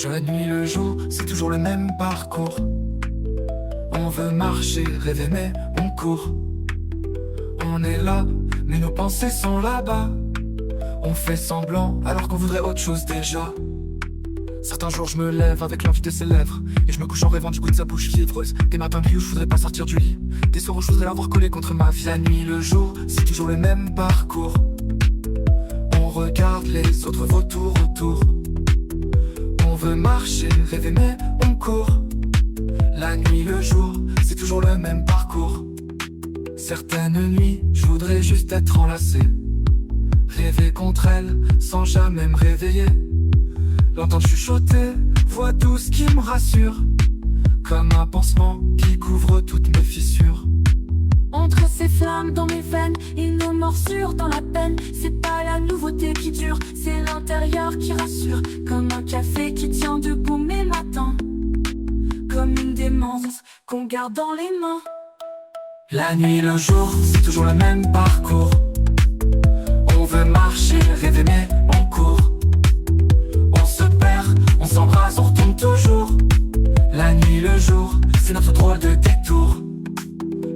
La nuit, le jour, c'est toujours le même parcours. On veut marcher, rêver, mais on court. On est là, mais nos pensées sont là-bas. On fait semblant, alors qu'on voudrait autre chose déjà. Certains jours je me lève avec l'envie de ses lèvres, et je me couche en rêvant du goût de sa bouche fiévreuse. Des matins gris où je voudrais pas sortir du lit, des soirs où je voudrais l'avoir collé contre ma vie. La nuit, le jour, c'est toujours le même parcours. On regarde les autres vautours autour. On veut marcher, rêver, mais on court. La nuit, le jour, c'est toujours le même parcours. Certaines nuits, je voudrais juste être enlacé, rêver contre elle, sans jamais me réveiller. L'entendre chuchoter, voit tout ce qui me rassure, comme un pansement qui couvre toutes mes fissures. Entre ces flammes dans mes veines et nos morsures dans la peine, c'est pas la nouveauté qui dure, c'est l'intérieur qui rassure. Comme un café qui tient debout mes matins, comme une démence qu'on garde dans les mains. La nuit, le jour, c'est toujours le même parcours. On veut marcher, rêver, mais on court. On se perd, on s'embrasse, on retombe toujours. La nuit, le jour, c'est notre drôle de détour.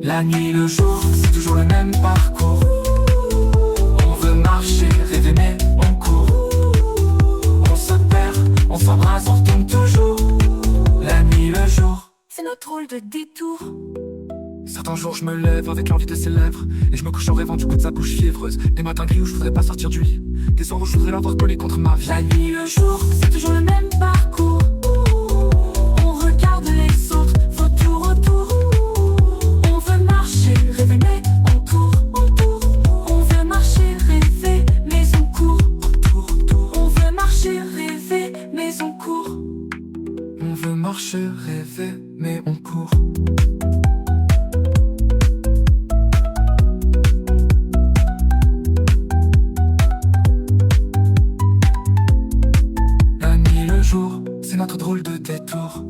La nuit, le jour, c'est toujours le même parcours. On veut marcher, rêver, mais on court. On se perd, on s'embrasse, on retombe toujours. La nuit, le jour, c'est notre drôle de détour. Certains jours je me lève avec l'envie de ses lèvres, et je me couche en rêvant du goût de sa bouche fiévreuse. Des matins gris où je voudrais pas sortir du lit, des soirs où je voudrais l'avoir collé contre ma vie. La nuit, le jour, c'est toujours le même parcours. On regarde les autres, vautours autour. On veut marcher, rêver, mais on court, on court. On veut marcher, rêver, mais on court. On veut marcher, rêver, mais on court. On veut marcher, rêver, mais on court. C'est notre drôle de détour.